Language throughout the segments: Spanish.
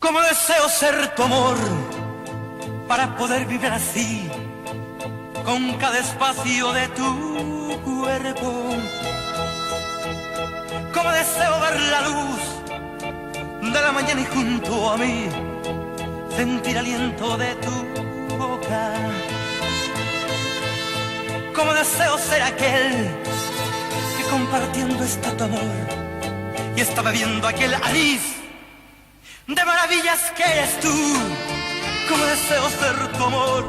Como deseo ser tu amor para poder vivir así con cada espacio de tu cuerpo. Como deseo ver la luz de la mañana y junto a mí sentir aliento de tu boca. Como deseo ser aquel que compartiendo está tu amor y está bebiendo aquel anís de maravillas que eres tú. Como deseo ser tu amor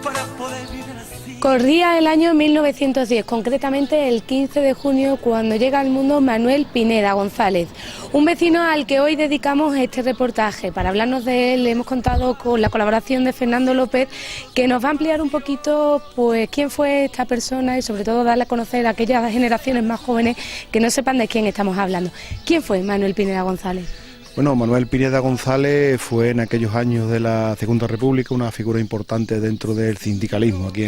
para poder vivir así. Corría el año 1910, concretamente el 15 de junio, cuando llega al mundo Manuel Pineda González, un vecino al que hoy dedicamos este reportaje. Para hablarnos de él hemos contado con la colaboración de Fernando López, que nos va a ampliar un poquito pues quién fue esta persona y sobre todo darle a conocer a aquellas generaciones más jóvenes que no sepan de quién estamos hablando. ¿Quién fue Manuel Pineda González? Bueno, Manuel Pineda González fue en aquellos años de la Segunda República una figura importante dentro del sindicalismo aquí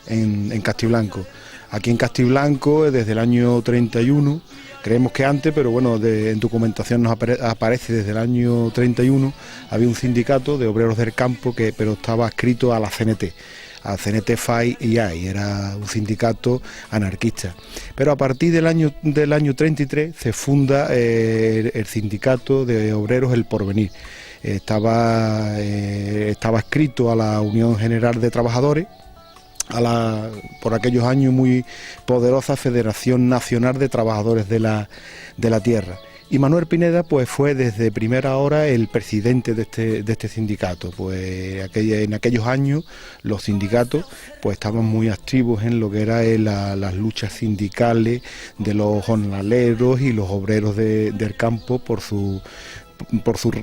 en Castiblanco. Aquí en Castiblanco, desde el año 31, creemos que antes, pero bueno, en documentación nos aparece desde el año 31, había un sindicato de obreros del campo pero estaba adscrito a la CNT. A CNT FAI y AI, era un sindicato anarquista. Pero a partir del año 33 se funda el sindicato de obreros El Porvenir. Estaba adscrito a la Unión General de Trabajadores, por aquellos años muy poderosa Federación Nacional de Trabajadores de la Tierra. Y Manuel Pineda pues fue desde primera hora el presidente de este sindicato. Pues en aquellos años los sindicatos pues estaban muy activos en lo que era las luchas sindicales de los jornaleros y los obreros del campo por sus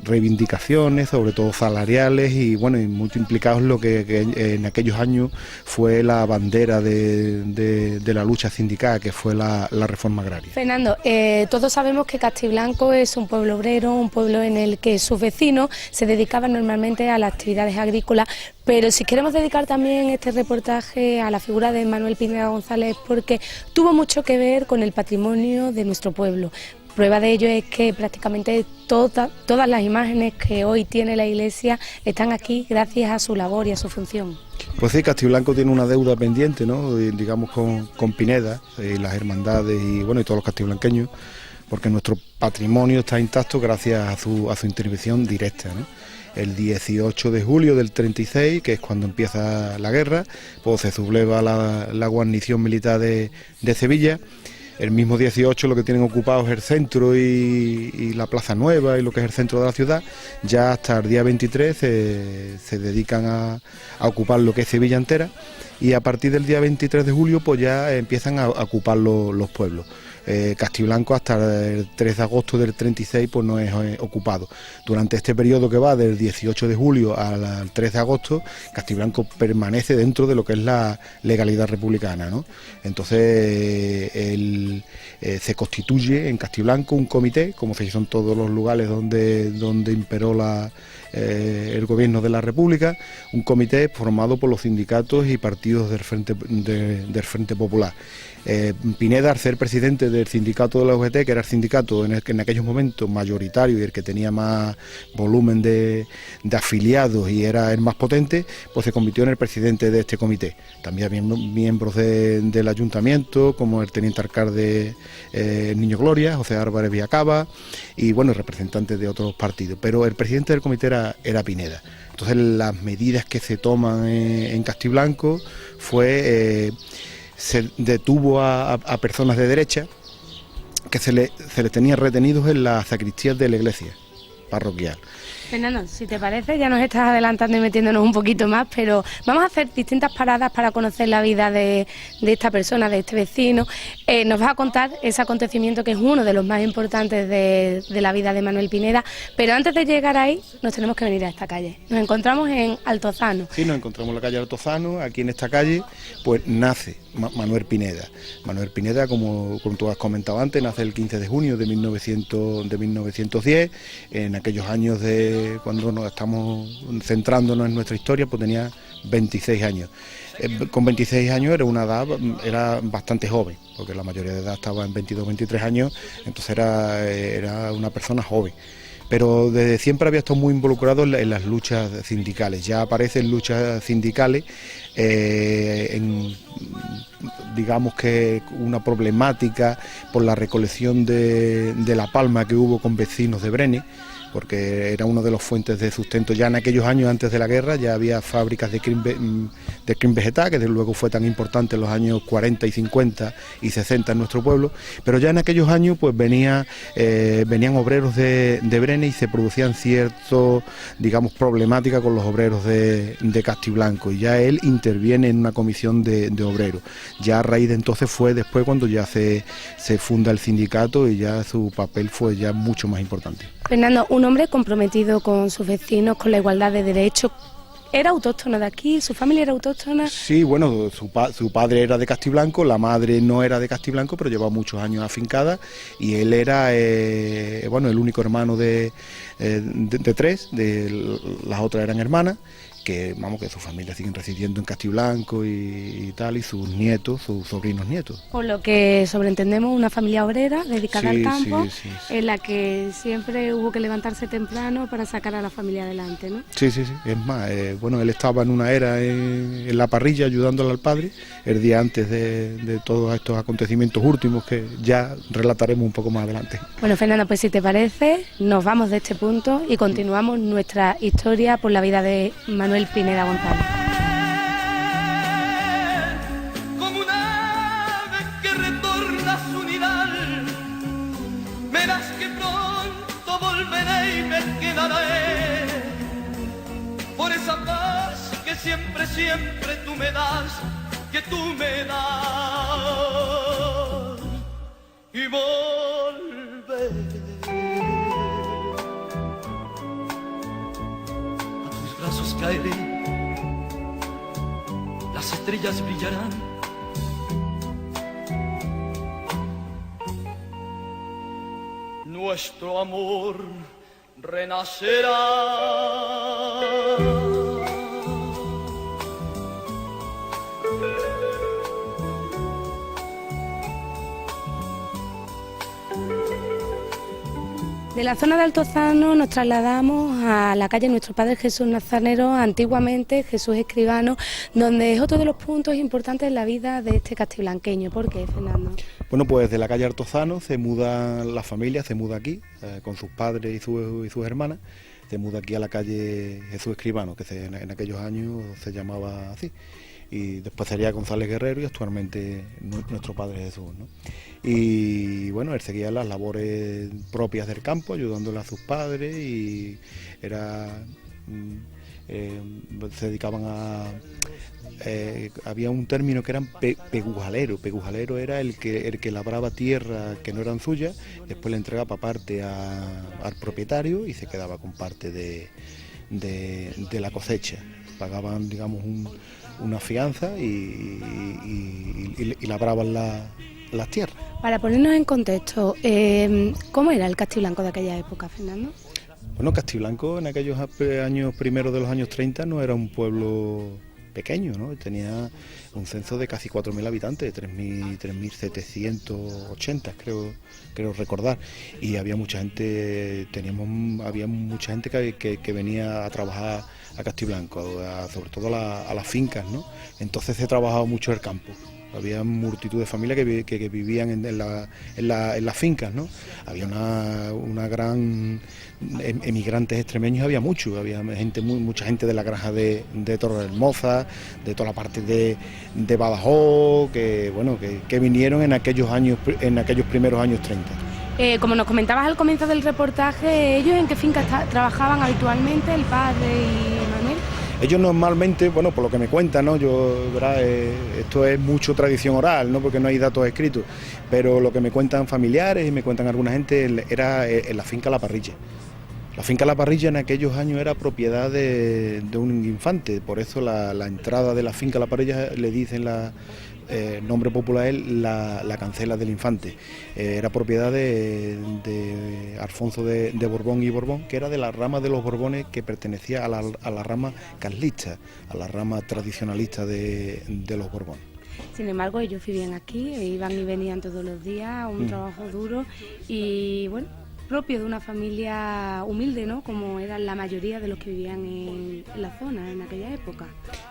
reivindicaciones, sobre todo salariales, y bueno, y muy implicados en lo que en aquellos años fue la bandera de la lucha sindical, que fue la reforma agraria. Fernando, todos sabemos que Castiblanco es un pueblo obrero, un pueblo en el que sus vecinos se dedicaban normalmente a las actividades agrícolas, pero si queremos dedicar también este reportaje a la figura de Manuel Pineda González, porque tuvo mucho que ver con el patrimonio de nuestro pueblo. Prueba de ello es que prácticamente todas las imágenes que hoy tiene la iglesia están aquí gracias a su labor y a su función. Pues sí, Castiblanco tiene una deuda pendiente, ¿no? Digamos con Pineda, las hermandades y bueno, y todos los castiblanqueños, porque nuestro patrimonio está intacto gracias a su intervención directa, ¿no? El 18 de julio del 36, que es cuando empieza la guerra, pues se subleva la guarnición militar de Sevilla. El mismo 18 lo que tienen ocupado es el centro y la Plaza Nueva y lo que es el centro de la ciudad. Ya hasta el día 23 se dedican a ocupar lo que es Sevilla entera, y a partir del día 23 de julio pues ya empiezan a ocupar los pueblos. Castiblanco hasta el 3 de agosto del 36 pues no es ocupado. Durante este periodo que va del 18 de julio al 3 de agosto, Castiblanco permanece dentro de lo que es la legalidad republicana, ¿no? Entonces se constituye en Castiblanco un comité, como se hizo en todos los lugares donde imperó el gobierno de la República, un comité formado por los sindicatos y partidos del Frente Popular. Pineda, al ser presidente del sindicato de la UGT, que era el sindicato en aquellos momentos mayoritario y el que tenía más volumen de afiliados y era el más potente, pues se convirtió en el presidente de este comité. También había miembros del ayuntamiento, como el teniente alcalde Niño Gloria, José Álvarez Villacaba, y bueno, representantes de otros partidos. Pero el presidente del comité era Pineda. Entonces las medidas que se toman en Castiblanco fue... se detuvo a personas de derecha que se le tenía retenidos en las sacristías de la iglesia parroquial. Fernando, si te parece, ya nos estás adelantando y metiéndonos un poquito más, pero vamos a hacer distintas paradas para conocer la vida de esta persona, de este vecino. Nos vas a contar ese acontecimiento que es uno de los más importantes de la vida de Manuel Pineda, pero antes de llegar ahí nos tenemos que venir a esta calle. Nos encontramos en Altozano. Sí, nos encontramos en la calle Altozano. Aquí en esta calle pues nace Manuel Pineda. Manuel Pineda, como tú has comentado antes, nace el 15 de junio de 1910, en aquellos años cuando nos estamos centrándonos en nuestra historia, pues tenía 26 años. Con 26 años era bastante joven, porque la mayoría de edad estaba en 22, 23 años, entonces era una persona joven. pero desde siempre había estado muy involucrado en las luchas sindicales. Ya aparecen luchas sindicales, digamos que una problemática por la recolección de la palma que hubo con vecinos de Brenes, porque era una de las fuentes de sustento. Ya en aquellos años antes de la guerra ya había fábricas de crin vegetal, que desde luego fue tan importante en los años 40 y 50 y 60 en nuestro pueblo, pero ya en aquellos años pues venían obreros de Brenes y se producían ciertos, digamos, problemática con los obreros de Castiblanco, y ya él interviene en una comisión de obreros. Ya a raíz de entonces fue después cuando ya se funda el sindicato y ya su papel fue ya mucho más importante. Fernando, un hombre comprometido con sus vecinos, con la igualdad de derechos. ¿Era autóctono de aquí? ¿Su familia era autóctona? Sí, bueno, su padre era de Castiblanco, la madre no era de Castiblanco, pero llevaba muchos años afincada, y él era el único hermano de tres, las otras eran hermanas, que sus familias siguen residiendo en Castiblanco y tal, y sus nietos, sus sobrinos nietos. Por lo que sobreentendemos, una familia obrera dedicada al campo, sí. en la que siempre hubo que levantarse temprano para sacar a la familia adelante, ¿no? Sí. Es más, él estaba en una era en la parrilla ayudándole al padre el día antes de todos estos acontecimientos últimos que ya relataremos un poco más adelante. Bueno, Fernando, pues si te parece, nos vamos de este punto y continuamos nuestra historia por la vida de Manuel Pineda González. Como un ave que retorna a su nidal, verás que pronto volveré y me quedaré por esa paz que siempre, siempre tú me das, que tú me das, y volveré. Caeré, las estrellas brillarán, nuestro amor renacerá. De la zona de Altozano nos trasladamos a la calle Nuestro Padre Jesús Nazareno, antiguamente Jesús Escribano, donde es otro de los puntos importantes en la vida de este castiblanqueño. ¿Por qué, Fernando? Bueno, pues de la calle Altozano se muda la familia, se muda aquí, con sus padres y sus hermanas, se muda aquí a la calle Jesús Escribano, que en aquellos años se llamaba así. Y después sería González Guerrero y actualmente Nuestro Padre Jesús, ¿no? Y bueno, él seguía las labores propias del campo, ayudándole a sus padres, y se dedicaban había un término que eran pegujalero. Pegujalero era el que labraba tierra que no eran suyas, después le entregaba parte al propietario y se quedaba con parte de la cosecha. Pagaban, digamos, una fianza y labraban las tierras. Para ponernos en contexto, ¿cómo era el Castiblanco de aquella época, Fernando? Bueno, Castiblanco en aquellos años primeros de los años 30 no era un pueblo pequeño, ¿no? Tenía un censo de casi 4.000 habitantes, 3.780 creo recordar, y había mucha gente, había mucha gente que venía a trabajar a Castiblanco, sobre todo a las fincas, ¿no? Entonces se trabajaba mucho el campo. Había multitud de familias que vivían en las fincas, ¿no? Había una gran emigrantes extremeños, había gente, mucha gente de la granja de Torrehermosa, de toda la parte de Badajoz, que vinieron en aquellos primeros años 30. Como nos comentabas al comienzo del reportaje, ¿ellos en qué fincas trabajaban habitualmente, el padre y Manuel? Ellos normalmente, bueno, por lo que me cuentan, ¿no? Esto es mucho tradición oral, ¿no? Porque no hay datos escritos, pero lo que me cuentan familiares y me cuentan alguna gente era en la finca La Parrilla. La finca La Parrilla en aquellos años era propiedad de un infante, por eso la entrada de la finca La Parrilla le dicen nombre popular es la cancela del infante. Era propiedad de Alfonso de Borbón y Borbón, que era de la rama de los Borbones que pertenecía a la rama carlista, a la rama tradicionalista de los Borbones. Sin embargo, ellos vivían aquí, iban y venían todos los días a un trabajo duro y bueno, propio de una familia humilde, ¿no? Como eran la mayoría de los que vivían en la zona en aquella época.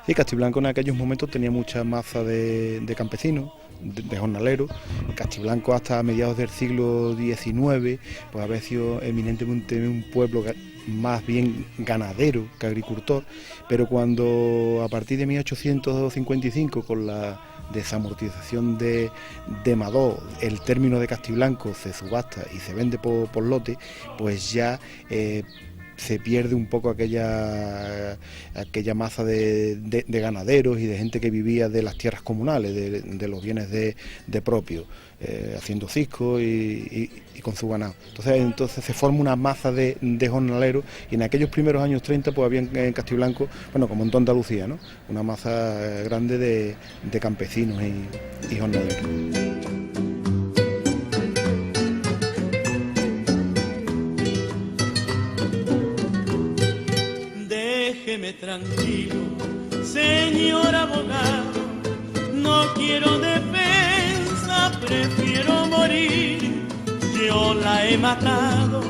Sí, Castiblanco en aquellos momentos tenía mucha masa de campesinos, de jornaleros. Castiblanco hasta mediados del siglo XIX pues había sido eminentemente un pueblo más bien ganadero que agricultor, pero cuando a partir de 1855, con la desamortización de Madó, el término de Castiblanco se subasta y se vende por lote, pues ya se pierde un poco aquella masa de ganaderos y de gente que vivía de las tierras comunales, de los bienes de propio, haciendo cisco y con su ganado. Entonces se forma una masa de jornaleros, y en aquellos primeros años 30 pues había en Castiblanco, bueno, como en toda Andalucía, ¿no?, una masa grande de campesinos y jornaleros. Déjeme tranquilo, señor abogado, no quiero defensa, prefiero morir. Yo la he matado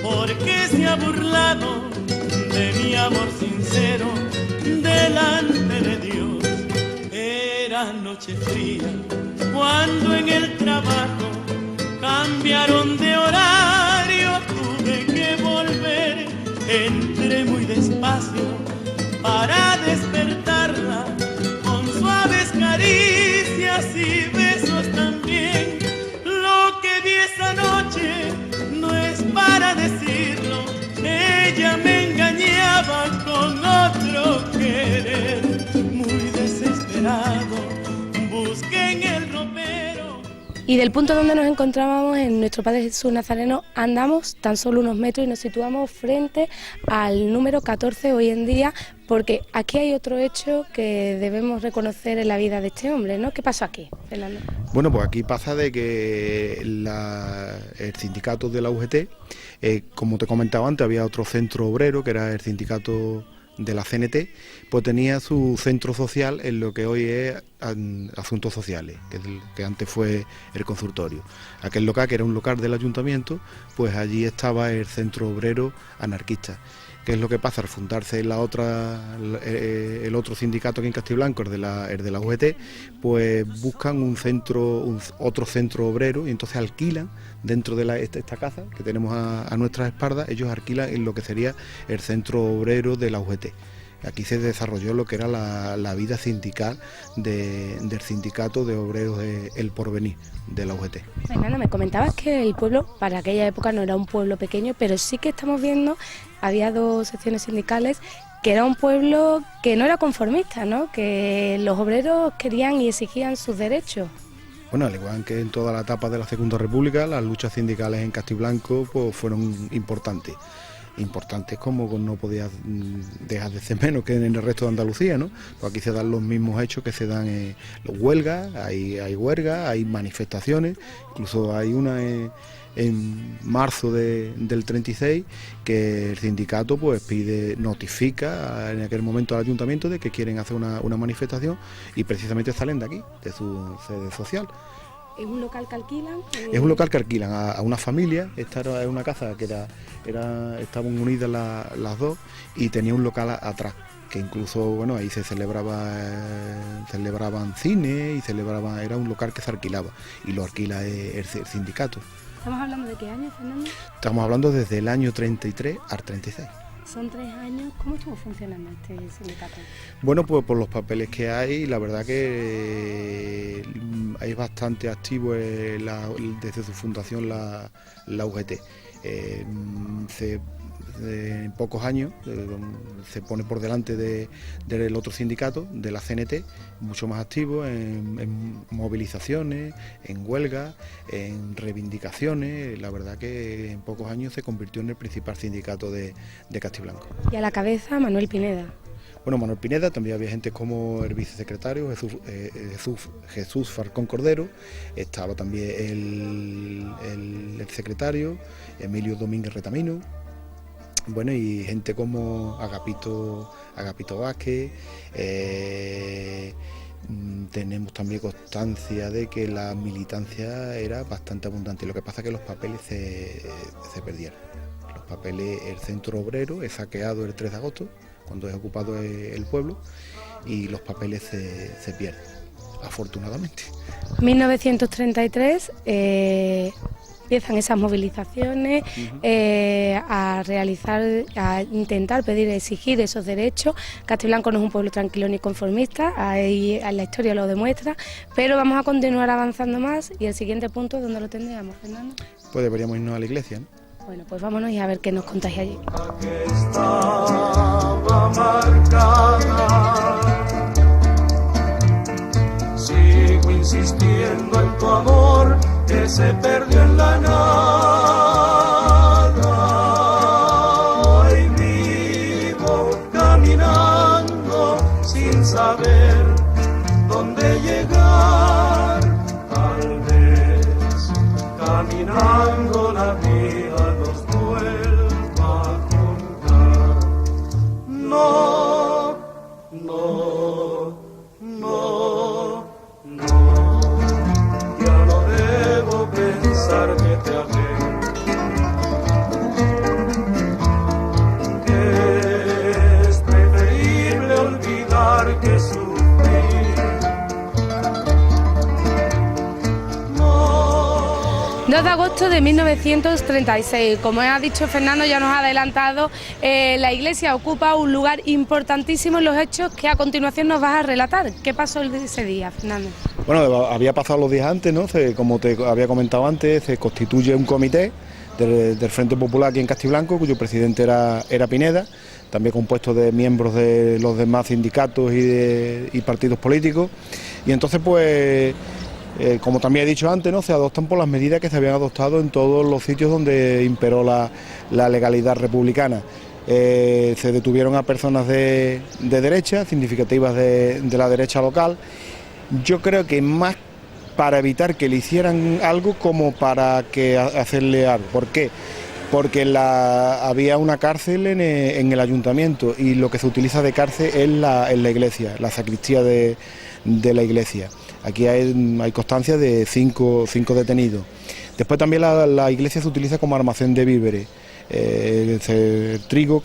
porque se ha burlado de mi amor sincero delante de Dios. Era noche fría cuando en el trabajo cambiaron de horario, tuve que volver. Entré muy despacio para despertarla con suaves caricias y besos también. Lo que vi esa noche no es para decirlo, ella me engañaba con otro querer. Muy desesperado busqué en el ropero. Y del punto donde nos encontrábamos, en nuestro Padre Jesús Nazareno, andamos tan solo unos metros y nos situamos frente al número 14 hoy en día, porque aquí hay otro hecho que debemos reconocer en la vida de este hombre, ¿no? ¿Qué pasó aquí, Fernando? Bueno, pues aquí pasa de que el sindicato de la UGT, como te comentaba antes, había otro centro obrero que era el sindicato de la CNT, pues tenía su centro social en lo que hoy es Asuntos Sociales, que antes fue el consultorio. Aquel local, que era un local del ayuntamiento, pues allí estaba el centro obrero anarquista. ¿Qué es lo que pasa? Al fundarse el otro sindicato aquí en Castiblanco, el de la UGT, pues buscan otro centro obrero, y entonces alquilan dentro de esta casa que tenemos a nuestras espaldas. Ellos alquilan en lo que sería el centro obrero de la UGT. Aquí se desarrolló lo que era la vida sindical del sindicato de obreros El Porvenir, de la UGT. Fernando, me comentabas que el pueblo para aquella época no era un pueblo pequeño, pero sí que estamos viendo, había dos secciones sindicales, que era un pueblo que no era conformista, ¿no?, que los obreros querían y exigían sus derechos. Bueno, al igual que en toda la etapa de la Segunda República, las luchas sindicales en Castiblanco pues fueron importantes como no podía dejar de ser menos que en el resto de Andalucía, ¿no? Pues aquí se dan los mismos hechos que se dan en los huelgas, hay huelgas, hay manifestaciones, incluso hay una en marzo del 36 que el sindicato pues notifica en aquel momento al ayuntamiento de que quieren hacer una manifestación, y precisamente salen de aquí, de su sede social. ¿Es un local que alquilan? Es un local que alquilan a una familia. Esta era una casa que estaban unidas las dos, y tenía un local atrás, que incluso, bueno, ahí se celebraban cine y era un local que se alquilaba, y lo alquila el sindicato. ¿Estamos hablando de qué año, Fernando? Estamos hablando desde el año 33 al 36. Son 3 años. ¿Cómo estuvo funcionando este sindicato? Bueno, pues por los papeles que hay, la verdad que es bastante activo desde su fundación la UGT. En pocos años se pone por delante del otro sindicato, de la CNT, mucho más activo en movilizaciones, en huelgas, en reivindicaciones. La verdad que en pocos años se convirtió en el principal sindicato de Castiblanco. Y a la cabeza, Manuel Pineda. Bueno, Manuel Pineda, también había gente como el vicesecretario Jesús Falcón Cordero, estaba también el secretario Emilio Domínguez Retamino, bueno, y gente como Agapito Vázquez, Tenemos también constancia de que la militancia era bastante abundante. Lo que pasa es que los papeles se perdieron. Los papeles, el centro obrero es saqueado el 3 de agosto, cuando es ocupado el pueblo, y los papeles se pierden, afortunadamente. 1933 empiezan esas movilizaciones a intentar pedir, exigir esos derechos. Castiblanco no es un pueblo tranquilo ni conformista, ahí la historia lo demuestra, pero vamos a continuar avanzando más. Y el siguiente punto, ¿dónde lo tendríamos, Fernando? Pues deberíamos irnos a la iglesia, ¿no? Bueno, pues vámonos y a ver qué nos contáis allí. Estaba marcada. Sigo insistiendo en tu amor que se perdió en la nada. Hoy vivo caminando sin saber dónde llegar. Tal vez caminando la vida nos vuelva a contar. No, no, no, no. Ya no debo pensar que te amé. Es preferible olvidar que sufrir. 2 de agosto de 1936, como ha dicho Fernando, ya nos ha adelantado, la iglesia ocupa un lugar importantísimo en los hechos que a continuación nos vas a relatar. ¿Qué pasó ese día, Fernando? Bueno, había pasado los días antes, ¿no? Como te había comentado antes, se constituye un comité del Frente Popular aquí en Castiblanco, cuyo presidente era Pineda, también compuesto de miembros de los demás sindicatos y partidos políticos, y entonces pues... como también he dicho antes, ¿no? Se adoptan por las medidas que se habían adoptado en todos los sitios donde imperó la legalidad republicana. Se detuvieron a personas de derecha, significativas de la derecha local. Yo creo que más para evitar que le hicieran algo como para que hacerle algo. ¿Por qué? Porque había una cárcel en el ayuntamiento, y lo que se utiliza de cárcel es la iglesia, la sacristía de la iglesia. Aquí hay constancia de 5 detenidos. Después también la iglesia se utiliza como almacén de víveres. Trigo,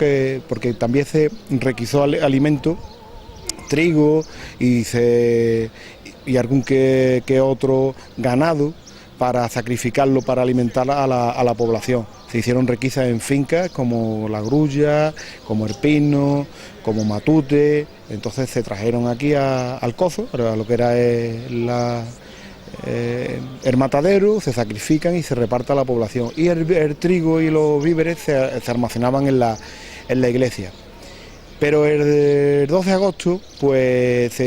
porque también se requisó alimento, trigo y algún que otro ganado para sacrificarlo, para alimentar a la población. Se hicieron requisas en fincas como La Grulla, como El Pino, como Matute. Entonces se trajeron aquí al Cozo, a lo que era el matadero, se sacrifican y se reparte a la población. Y el trigo y los víveres se almacenaban en la iglesia. Pero el 12 de agosto, pues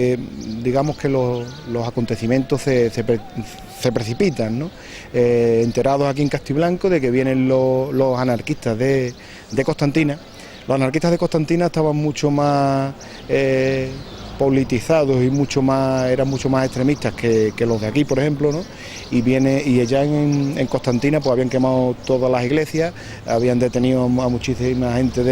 digamos que los acontecimientos se precipitan, ¿no? Enterados aquí en Castiblanco de que vienen los anarquistas de Constantina. Los anarquistas de Constantina estaban mucho más politizados y eran mucho más extremistas que los de aquí, por ejemplo, ¿no? Y allá en Constantina pues habían quemado todas las iglesias, habían detenido a muchísima gente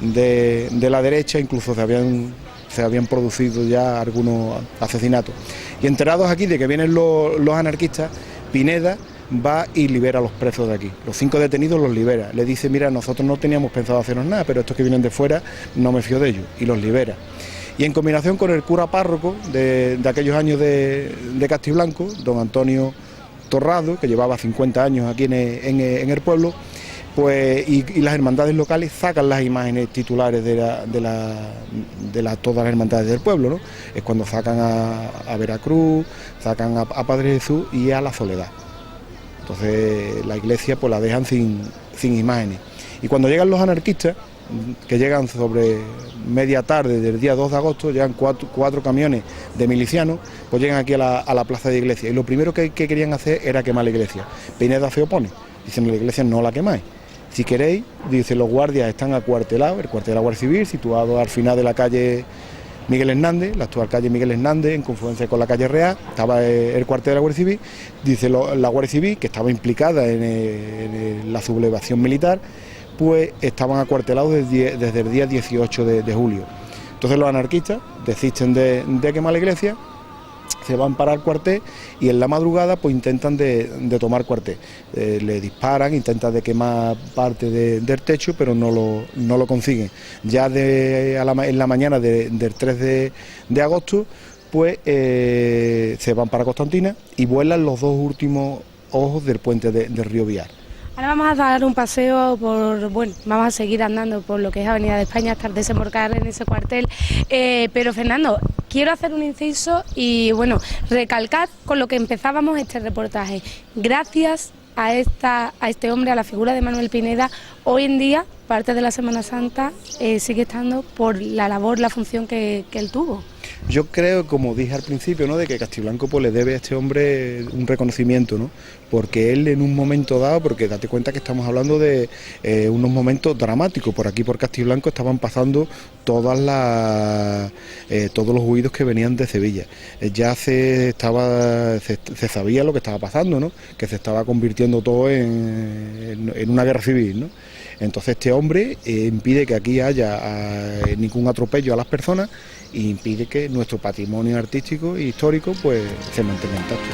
de la derecha, incluso se habían producido ya algunos asesinatos. Y enterados aquí de que vienen los anarquistas, Pineda va y libera a los presos de aquí. Los 5 detenidos los libera. Le dice, mira, nosotros no teníamos pensado hacernos nada, pero estos que vienen de fuera no me fío de ellos, y los libera. Y en combinación con el cura párroco de aquellos años de Castiblanco, don Antonio Torrado, que llevaba 50 años aquí en el pueblo, pues y las hermandades locales sacan las imágenes titulares de todas las hermandades del pueblo, ¿no? Es cuando sacan a Veracruz, sacan a Padre Jesús y a la Soledad. Entonces la iglesia pues la dejan sin imágenes. Y cuando llegan los anarquistas, que llegan sobre media tarde del día 2 de agosto, llegan cuatro camiones de milicianos, pues llegan aquí a la plaza de iglesia. Y lo primero que querían hacer era quemar la iglesia. Pineda se opone, dicen, la iglesia no la quemáis. Si queréis, dice, los guardias están acuartelados, el cuartel de la Guardia Civil, situado al final de la calle Miguel Hernández, la actual calle Miguel Hernández, en confluencia con la calle Real, estaba el cuartel de la Guardia Civil. Dice la Guardia Civil, que estaba implicada en la sublevación militar, pues estaban acuartelados desde el día 18 de julio. Entonces los anarquistas desisten de quemar la iglesia se van para el cuartel y en la madrugada pues intentan de tomar cuartel. Le disparan, intentan de quemar parte del techo, pero no lo consiguen. Ya en la mañana del 3 de agosto pues se van para Constantina y vuelan los 2 últimos ojos del puente del río Biar. Ahora vamos a dar un paseo vamos a seguir andando por lo que es Avenida de España hasta desembarcar en ese cuartel, pero Fernando, quiero hacer un inciso y recalcar con lo que empezábamos este reportaje. Gracias a este hombre, a la figura de Manuel Pineda, hoy en día, parte de la Semana Santa, sigue estando por la labor, la función que él tuvo. Yo creo, como dije al principio, ¿no?, de que Castiblanco pues le debe a este hombre un reconocimiento, ¿no?, porque él en un momento dado, porque date cuenta que estamos hablando de unos momentos dramáticos, por aquí por Castiblanco estaban pasando todos los huidos que venían de Sevilla, ya se sabía lo que estaba pasando, ¿no?, que se estaba convirtiendo todo en una guerra civil, ¿no? Entonces este hombre impide que aquí haya ningún atropello a las personas e impide que nuestro patrimonio artístico e histórico pues se mantenga intacto.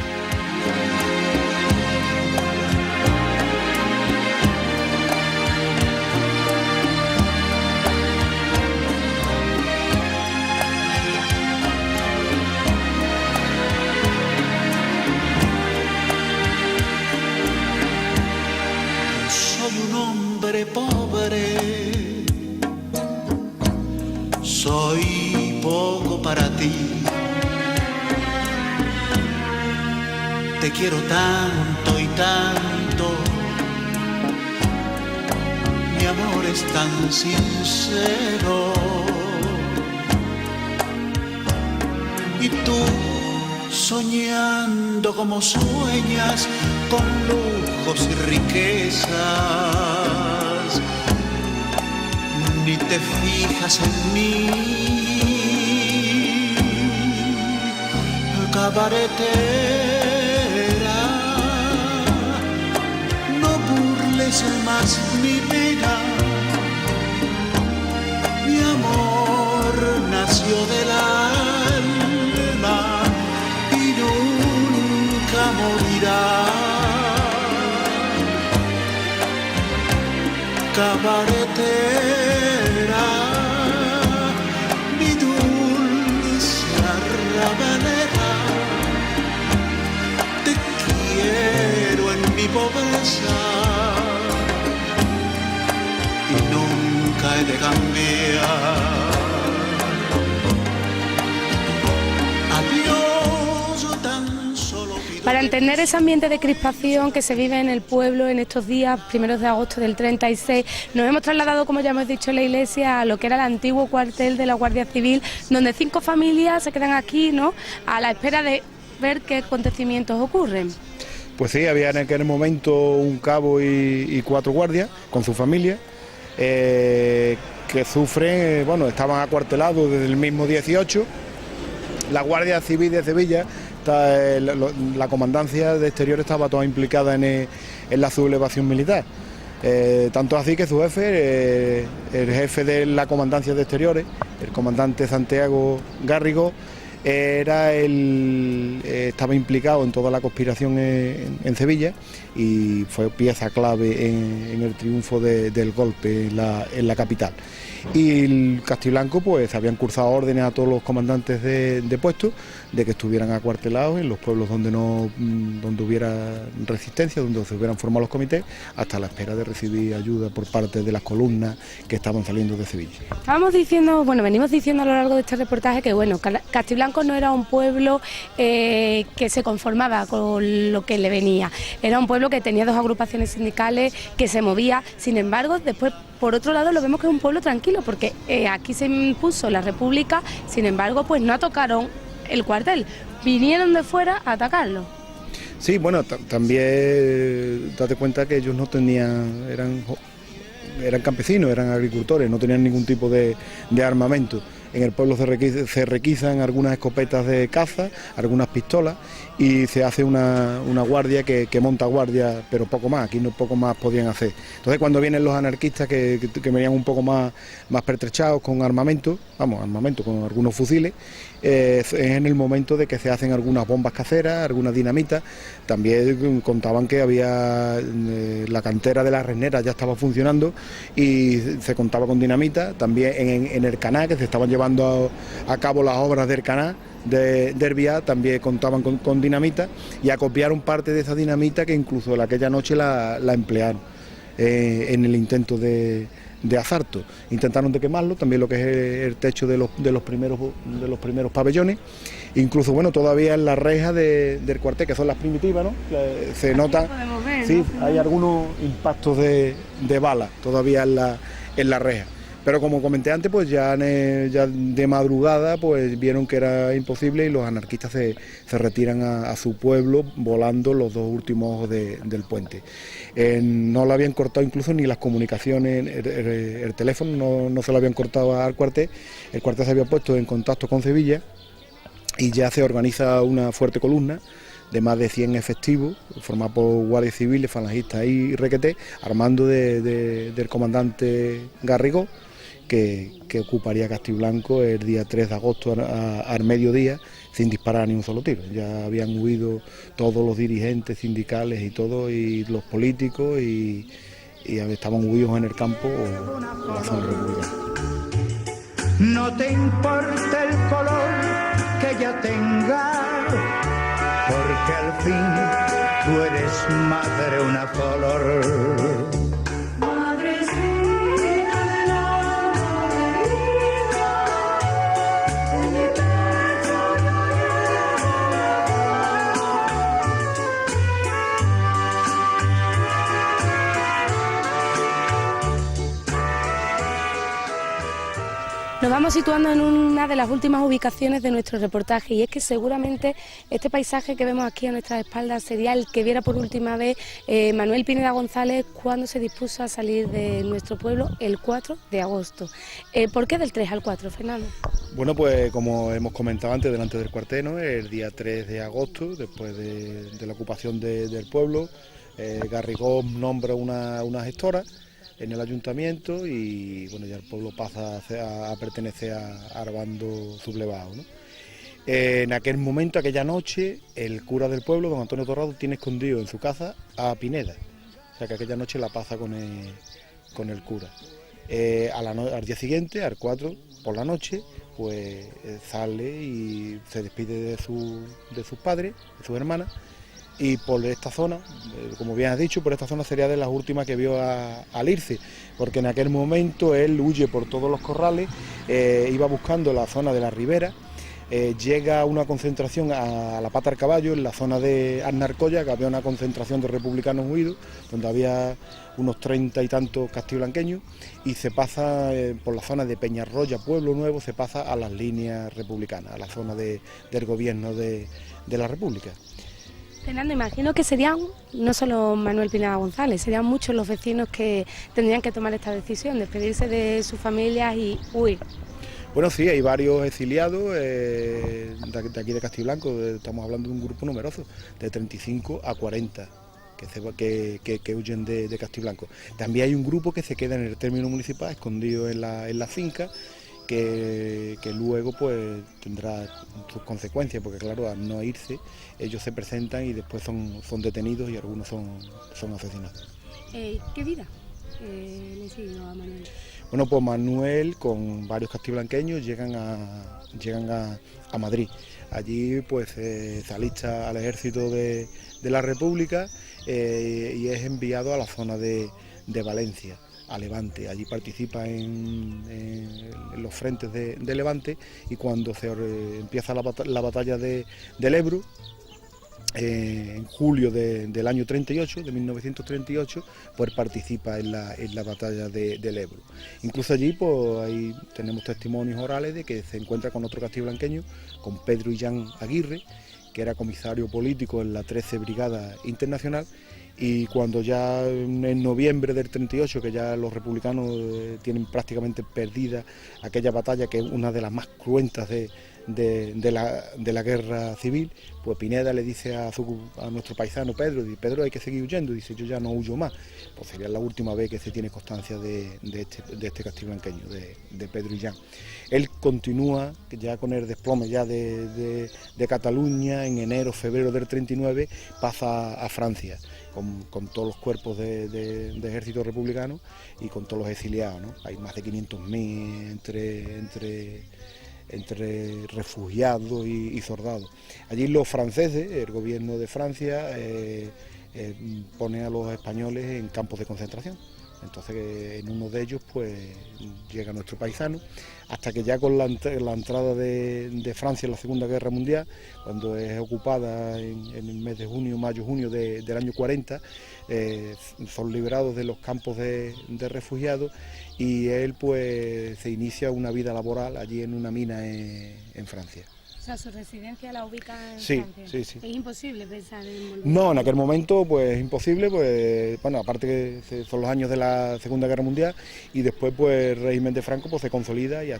Pobre, soy poco para ti, te quiero tanto y tanto, mi amor es tan sincero, y tú soñando como sueñas con lujos y riquezas, ni te fijas en mí, cabaretera, no burles más mi pena, mi amor nació del alma y nunca morirá. Cabaretera, mi dulce arrabalera, te quiero en mi pobreza y nunca he de cambiar. Adiós, tan solo pido. Para entender ese ambiente de crispación que se vive en el pueblo en estos días, primeros de agosto del 36, nos hemos trasladado, como ya hemos dicho, en la iglesia a lo que era el antiguo cuartel de la Guardia Civil, donde 5 familias se quedan aquí, ¿no?, a la espera de ver qué acontecimientos ocurren. Pues sí, había en aquel momento un cabo y 4 guardias con su familia que sufren, estaban acuartelados desde el mismo 18. La Guardia Civil de Sevilla, la comandancia de exterior estaba toda implicada en la sublevación militar. Tanto así que su jefe, el jefe de la comandancia de exteriores, el comandante Santiago Garrigo, estaba implicado en toda la conspiración en Sevilla y fue pieza clave en el triunfo del golpe en la capital. Y el Castiblanco pues habían cursado órdenes a todos los comandantes de puestos de que estuvieran acuartelados en los pueblos donde hubiera resistencia, donde se hubieran formado los comités, hasta la espera de recibir ayuda por parte de las columnas que estaban saliendo de Sevilla. Venimos diciendo a lo largo de este reportaje que Castiblanco no era un pueblo que se conformaba con lo que le venía, era un pueblo que tenía 2 agrupaciones sindicales, que se movía. Sin embargo, después, por otro lado, lo vemos que es un pueblo tranquilo, porque aquí se impuso la República, sin embargo, pues no atacaron el cuartel, vinieron de fuera a atacarlo. Sí, también date cuenta que ellos no tenían, eran campesinos, eran agricultores, no tenían ningún tipo de armamento. en el pueblo se requisan algunas escopetas de caza, algunas pistolas y se hace una guardia que monta guardia, pero poco más, aquí no poco más podían hacer. Entonces cuando vienen los anarquistas que venían un poco más pertrechados con armamento, con algunos fusiles, es en el momento de que se hacen algunas bombas caseras, algunas dinamitas. También contaban que había la cantera de las Resneras ya estaba funcionando y se contaba con dinamita. También en el canal, que se estaban llevando a cabo las obras del canal de Herbiá, también contaban con dinamita y acopiaron parte de esa dinamita que incluso aquella noche la emplearon en el intento de asalto. Intentaron de quemarlo, también lo que es el techo de los primeros pabellones. Incluso, bueno, todavía en la reja del cuartel, que son las primitivas, ¿no? Se notan, sí, hay algunos impactos de bala todavía en la reja. Pero como comenté antes, pues ya de madrugada pues vieron que era imposible y los anarquistas se retiran a su pueblo volando los 2 últimos ojos del puente. No le habían cortado incluso ni las comunicaciones, el teléfono no se lo habían cortado al cuartel. El cuartel se había puesto en contacto con Sevilla y ya se organiza una fuerte columna de más de 100 efectivos, formada por guardias civiles, falangistas y requetés, armando del comandante Garrigó, que ocuparía Castiblanco el día 3 de agosto al mediodía, sin disparar ni un solo tiro. Ya habían huido todos los dirigentes sindicales y todo, y los políticos, y estaban huidos en el campo o en la zona republicana. No te importa el color que ya tenga, porque al fin tú eres madre, una flor. Nos vamos situando en una de las últimas ubicaciones de nuestro reportaje y es que seguramente este paisaje que vemos aquí a nuestras espaldas sería el que viera por última vez Manuel Pineda González cuando se dispuso a salir de nuestro pueblo el 4 de agosto. ¿Por qué del 3 al 4, Fernando? Bueno, pues como hemos comentado antes delante del cuartel, ¿no? El día 3 de agosto, después de la ocupación del pueblo, Garrigó nombra una gestora en el ayuntamiento y bueno, ya el pueblo pasa a pertenecer al bando sublevado, ¿no? En aquel momento, aquella noche, el cura del pueblo, don Antonio Torrado, tiene escondido en su casa a Pineda, o sea que aquella noche la pasa con el cura. Al día siguiente, al 4 por la noche, pues sale y se despide de sus padres, de sus hermanas. Y por esta zona, como bien has dicho, por esta zona sería de las últimas que vio al irse, porque en aquel momento él huye por todos los corrales, iba buscando la zona de la ribera, llega a una concentración a la Pata del Caballo, en la zona de Arnarcoya, que había una concentración de republicanos huidos, donde había unos 30 y tantos castiblanqueños, y se pasa por la zona de Peñarroya, Pueblo Nuevo, se pasa a las líneas republicanas, a la zona del gobierno de la República. Fernando, imagino que serían no solo Manuel Pineda González, serían muchos los vecinos que tendrían que tomar esta decisión, despedirse de sus familias y huir. Bueno, sí, hay varios exiliados de aquí de Castiblanco, estamos hablando de un grupo numeroso, de 35 a 40 que huyen de Castiblanco. También hay un grupo que se queda en el término municipal, escondido en la finca, que luego pues tendrá sus consecuencias, porque claro, al no irse, ellos se presentan y después son detenidos y algunos son asesinados. ¿Qué vida le siguió a Manuel? Bueno, pues Manuel con varios castiblanqueños llegan a Madrid. Allí pues se alista al ejército de la República y es enviado a la zona de Valencia, a Levante. Allí participa en los frentes de Levante y cuando se empieza la batalla del Ebro, en julio del año 38, de 1938, pues participa en la batalla del Ebro. Incluso allí pues ahí tenemos testimonios orales de que se encuentra con otro castiblanqueño, con Pedro Illán Aguirre, que era comisario político en la 13 Brigada Internacional, y cuando ya en noviembre del 38, que ya los republicanos tienen prácticamente perdida aquella batalla, que es una de las más cruentas de la guerra civil, pues Pineda le dice a nuestro paisano Pedro, Pedro, hay que seguir huyendo, dice, yo ya no huyo más. Pues sería la última vez que se tiene constancia de este castiblanqueño, de Pedro Illán. Él continúa ya con el desplome ya de Cataluña, en enero, febrero del 39, pasa a Francia, con todos los cuerpos de ejército republicano y con todos los exiliados, ¿no? Hay más de 500.000 entre refugiados y soldados. Allí los franceses, el gobierno de Francia, pone a los españoles en campos de concentración. Entonces en uno de ellos pues llega nuestro paisano, hasta que ya con la entrada de Francia en la Segunda Guerra Mundial, cuando es ocupada en el mes de junio, mayo-junio del año 40, son liberados de los campos de refugiados, y él pues se inicia una vida laboral allí en una mina en Francia. O sea, su residencia la ubica en Sí, Francia. sí, sí. Es imposible pensar en volver. No, en aquel momento pues es imposible, pues bueno, aparte que son los años de la Segunda Guerra Mundial, y después pues el régimen de Franco pues se consolida y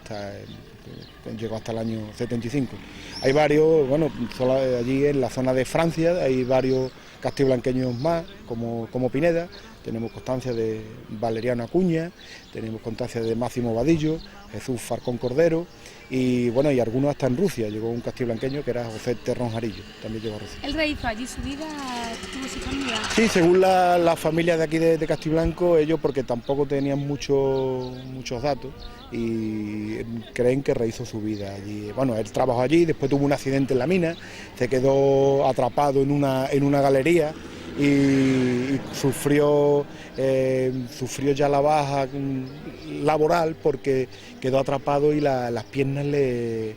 llegó hasta el año 75. Hay varios, bueno, solo allí en la zona de Francia hay varios castiblanqueños más, como Pineda. Tenemos constancia de Valeriano Acuña, tenemos constancia de Máximo Vadillo, Jesús Farcón Cordero, y bueno, y algunos hasta en Rusia. Llegó un castiblanqueño que era José Terrón Jarillo, también llegó a Rusia. ¿El rey hizo allí su vida, tuvo su familia? Sí, según la familia de aquí de Castiblanco, ellos, porque tampoco tenían muchos datos, y creen que rehizo su vida allí. Bueno, él trabajó allí, después tuvo un accidente en la mina, se quedó atrapado en una galería, y sufrió ya la baja laboral porque quedó atrapado y las piernas se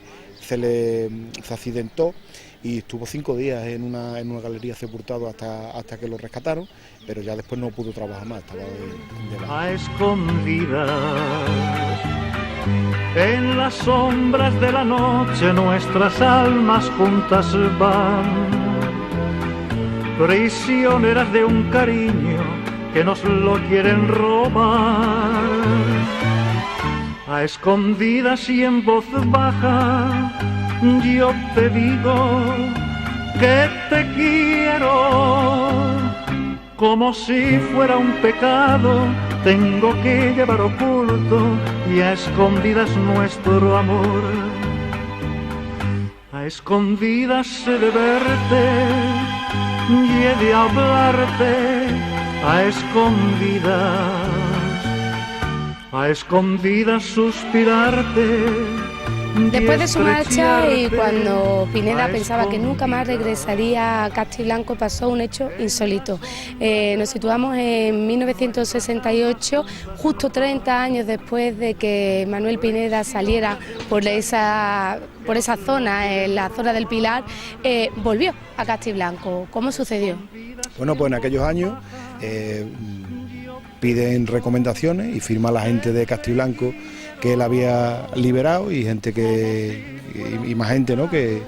accidentó, y estuvo 5 días en una galería sepultado hasta que lo rescataron, pero ya después no pudo trabajar más, estaba de baja. A escondidas, en las sombras de la noche nuestras almas juntas van, prisioneras de un cariño que nos lo quieren robar. A escondidas y en voz baja yo te digo que te quiero, como si fuera un pecado tengo que llevar oculto y a escondidas nuestro amor. A escondidas he de verte y he de hablarte, a escondidas suspirarte. Después de su marcha, y cuando Pineda pensaba que nunca más regresaría a Castiblanco, pasó un hecho insólito. Nos situamos en 1968, justo 30 años después de que Manuel Pineda saliera por esa zona, en la zona del Pilar, volvió a Castiblanco. ¿Cómo sucedió? Bueno, pues en aquellos años piden recomendaciones y firma la gente de Castiblanco que él había liberado, y y más gente, ¿no?, que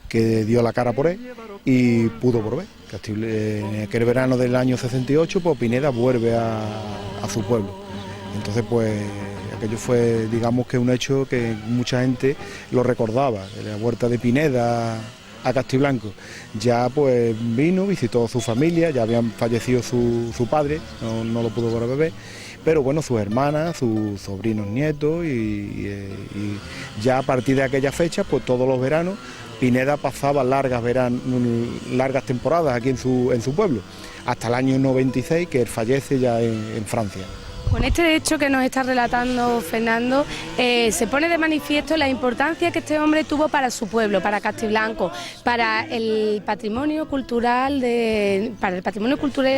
dio la cara por él y pudo volver. En aquel verano del año 68, pues Pineda vuelve a su pueblo. Entonces, pues aquello fue, digamos, que un hecho que mucha gente lo recordaba, la vuelta de Pineda a Castiblanco. Ya pues vino, visitó a su familia, ya habían fallecido su padre, no lo pudo volver a ver, pero bueno, sus hermanas, sus sobrinos nietos, y ya a partir de aquella fecha, pues todos los veranos, Pineda pasaba largas temporadas aquí en su pueblo, hasta el año 96, que él fallece ya en Francia. Con este hecho que nos está relatando Fernando, se pone de manifiesto la importancia que este hombre tuvo para su pueblo, para Castiblanco, para el patrimonio cultural y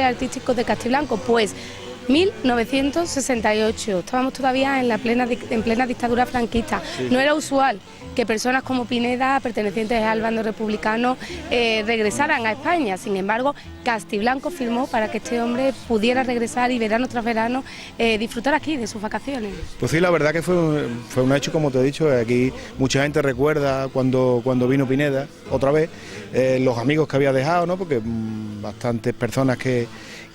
artístico de Castiblanco, pues 1968, estábamos todavía en plena dictadura franquista. No era usual que personas como Pineda, pertenecientes al bando republicano, regresaran a España. Sin embargo, Castiblanco firmó para que este hombre pudiera regresar y verano tras verano disfrutar aquí de sus vacaciones. Pues sí, la verdad que fue un hecho, como te he dicho. Aquí mucha gente recuerda cuando vino Pineda otra vez, los amigos que había dejado, ¿no? Porque bastantes personas que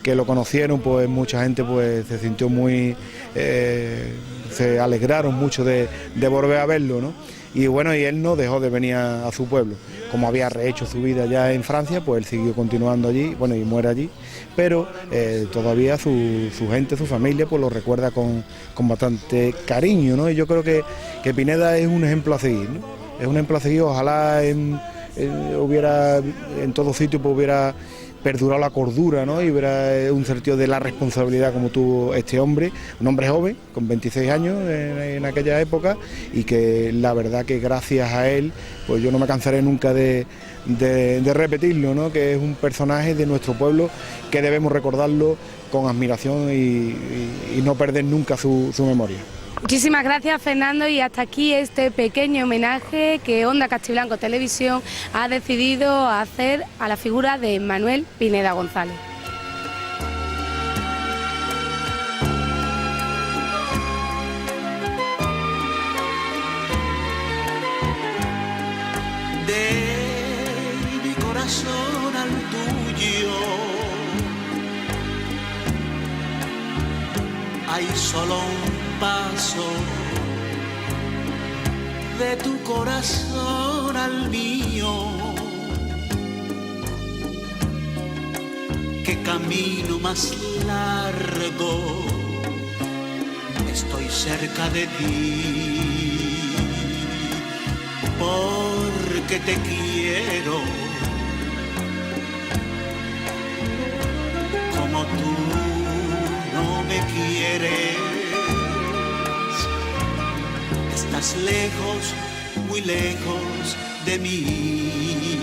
lo conocieron, pues mucha gente pues se sintió muy, se alegraron mucho de volver a verlo, ¿no? Y bueno, y él no dejó de venir a su pueblo. Como había rehecho su vida ya en Francia, pues él siguió continuando allí, bueno, y muere allí, pero todavía su gente, su familia, pues lo recuerda con bastante cariño, ¿no? Y yo creo que Pineda es un ejemplo a seguir, ¿no? Es un ejemplo a seguir, ojalá hubiera, en todo sitio, pues hubiera perdurado la cordura, ¿no? Y hubiera un sentido de la responsabilidad como tuvo este hombre, un hombre joven, con 26 años en aquella época, y que la verdad que gracias a él, pues yo no me cansaré nunca de repetirlo, ¿no? Que es un personaje de nuestro pueblo que debemos recordarlo con admiración y no perder nunca su memoria. Muchísimas gracias, Fernando, y hasta aquí este pequeño homenaje que Onda Castiblanco Televisión ha decidido hacer a la figura de Manuel Pineda González. De mi corazón al tuyo hay solo un paso, de tu corazón al mío. Qué camino más largo, estoy cerca de ti, porque te quiero como tú no me quieres. Estás lejos, muy lejos de mí.